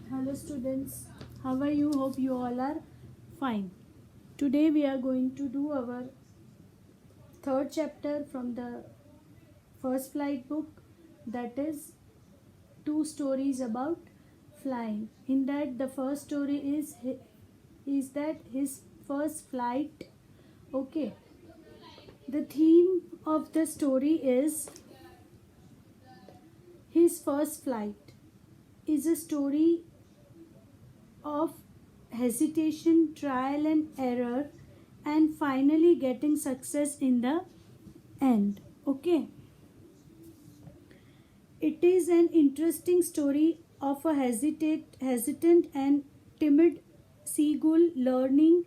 Hello students, how are you? Hope you all are fine. Today we are going to do our third chapter from the first flight book, that is two stories about flying. In that the first story is that his first flight. Okay. The theme of the story is his first flight. Is a story of hesitation, trial and error, and finally getting success in the end. Okay. It is an interesting story of a hesitant and timid seagull learning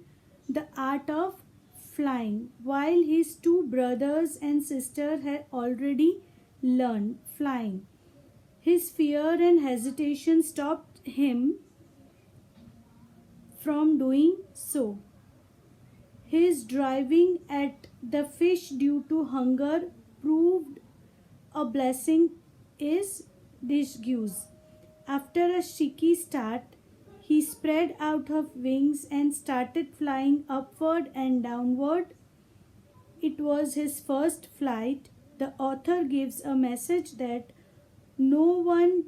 the art of flying, while his two brothers and sister had already learned flying. His fear and hesitation stopped him from doing so. His driving at the fish due to hunger proved a blessing is disguise. After a shaky start, he spread out of wings and started flying upward and downward. It was his first flight. The author gives a message that no one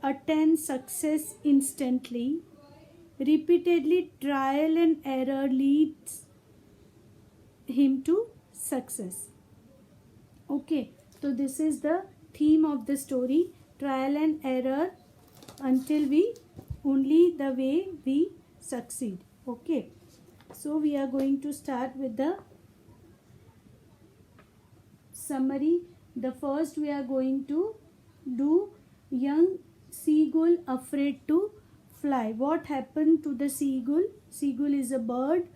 attains success instantly. Repeatedly, trial and error leads him to success. Okay, so this is the theme of the story, trial and error until we only the way we succeed. Okay, so we are going to start with the summary. The first we are going to do young seagull afraid to fly. What happened to the seagull? Seagull is a bird.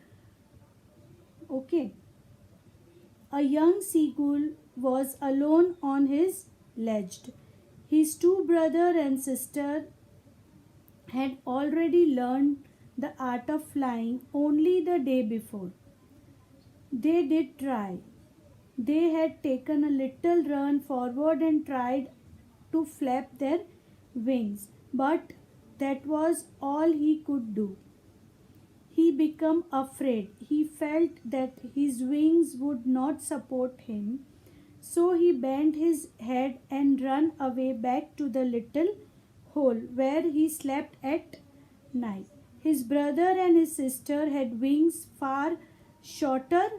Okay. A young seagull was alone on his ledge. His two brother and sister had already learned the art of flying only the day before. They did try. They had taken a little run forward and tried to flap their wings, but that was all he could do. He became afraid. He felt that his wings would not support him, so he bent his head and ran away back to the little hole where he slept at night. His brother and his sister had wings far shorter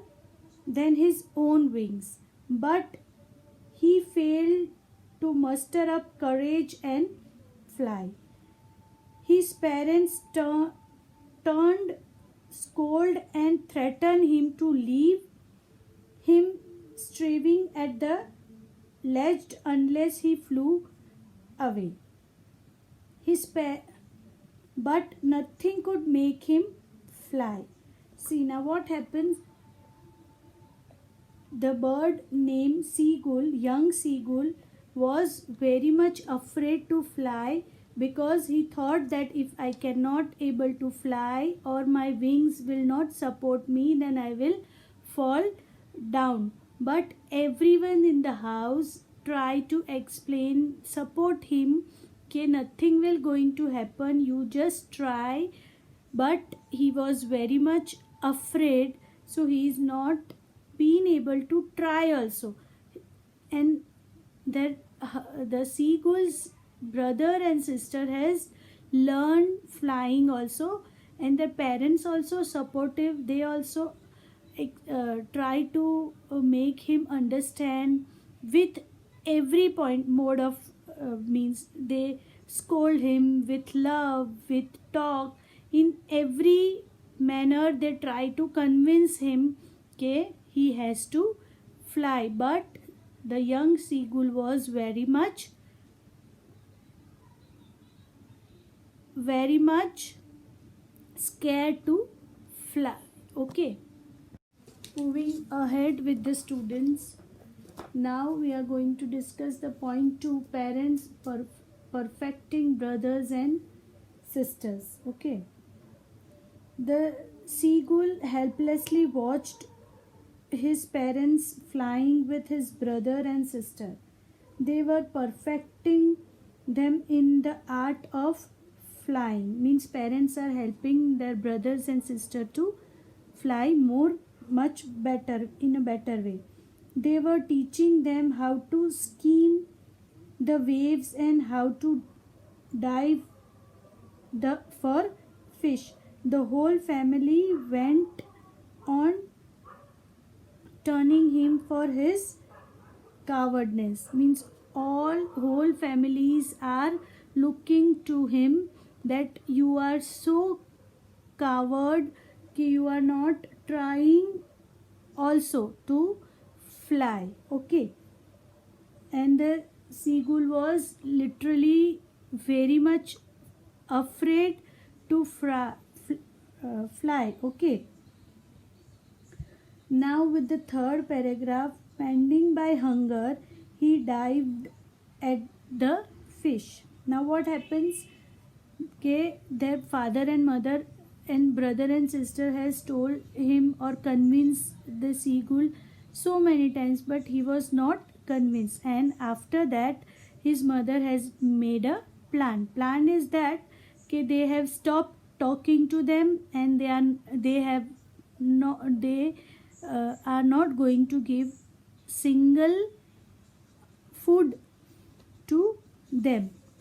than his own wings, but he failed to muster up courage and fly. His parents turned, scolded, and threatened him to leave him striving at the ledge unless he flew away. But nothing could make him fly. See now what happens. The bird named Seagull, young Seagull, was very much afraid to fly because he thought that if I cannot able to fly or my wings will not support me, then I will fall down. But everyone in the house tried to explain, support him, okay, nothing will going to happen, you just try. But he was very much afraid, so he is not been able to try also. And that the seagull's brother and sister has learned flying also, and their parents also supportive. They also try to make him understand with every point mode of means they scold him with love, with talk, in every manner they try to convince him okay he has to fly. But the young seagull was very much scared to fly. Okay, moving ahead with the students, now we are going to discuss the point 2, parents perfecting brothers and sisters. Okay, the seagull helplessly watched his parents flying with his brother and sister. They were perfecting them in the art of flying, means parents are helping their brothers and sister to fly much better, in a better way. They were teaching them how to skim the waves and how to dive for fish. The whole family went on turning him for his cowardness, means whole families are looking to him that you are so coward कि you are not trying also to fly. Okay, and the seagull was literally very much afraid to fly. Okay, now with the third paragraph, panting by hunger, he dived at the fish. Now what happens? Okay, their father and mother and brother and sister has told him or convinced the seagull so many times, but he was not convinced. And after that, his mother has made a plan. Plan is that okay, they have stopped talking to them, and they are not going to give single food to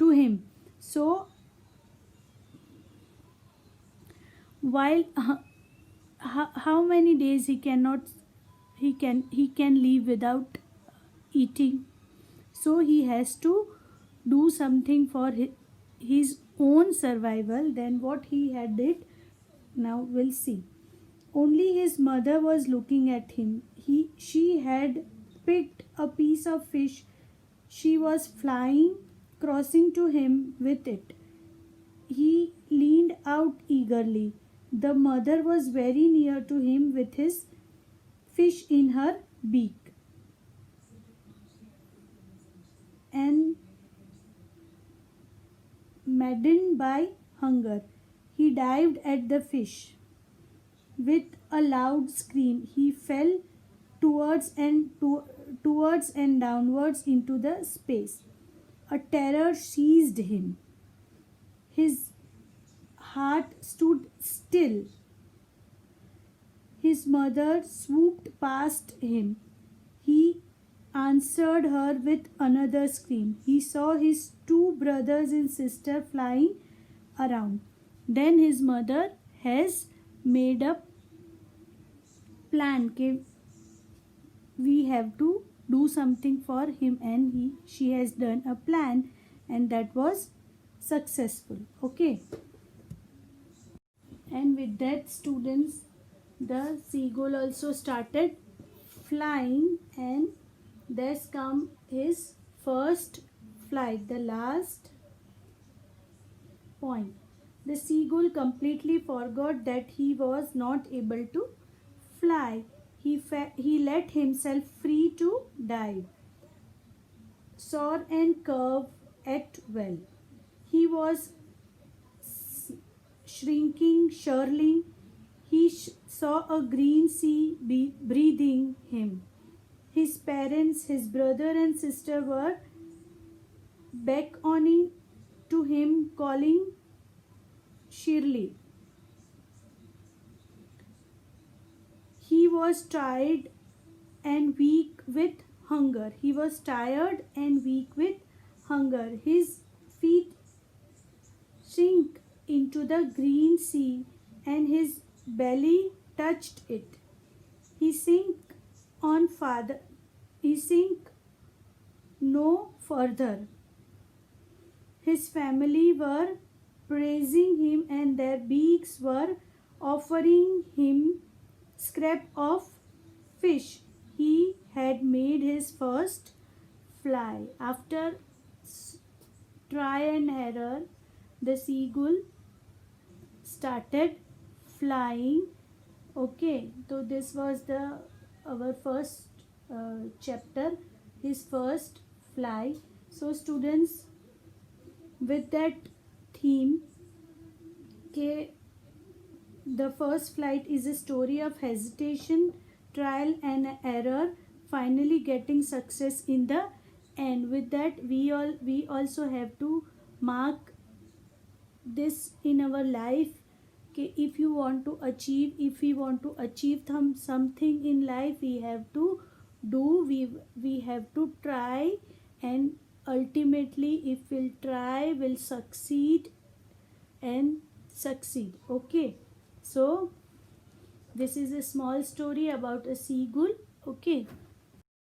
him. So while how many days he can live without eating, so he has to do something for his own survival. Then what he had did, now we'll see. Only his mother was looking at him. She had picked a piece of fish. She was flying, crossing to him with it. He leaned out eagerly. The mother was very near to him with his fish in her beak. And maddened by hunger, he dived at the fish. With a loud scream, he fell towards and downwards into the space. A terror seized him. His heart stood still. His mother swooped past him. He answered her with another scream. He saw his two brothers and sister flying around. Then his mother has made a plan कि we have to do something for him, and she has done a plan, and that was successful. Okay, and with that, students, the seagull also started flying, and thus come his first flight, the last point. The seagull completely forgot that he was not able to fly. He let himself free to dive, soar and curve at will. He was shrinking, surely. He saw a green sea breathing him. His parents, his brother and sister were beckoning to him, calling cheerily. He was tired and weak with hunger. He was tired and weak with hunger. His feet sank into the green sea, and his belly touched it. He sank no further. His family were praising him, and their beaks were offering him scrap of fish. He had made his first fly. After try and error, the seagull started flying. Okay, so this was our first chapter, his first fly. So students, with that theme, the first flight is a story of hesitation, trial and error, finally getting success in the end. With that, we also have to mark this in our life. Okay, if we want to achieve something in life, we have to we have to try, and ultimately if we'll try, we'll succeed and succeed. Okay, so this is a small story about a seagull. Okay,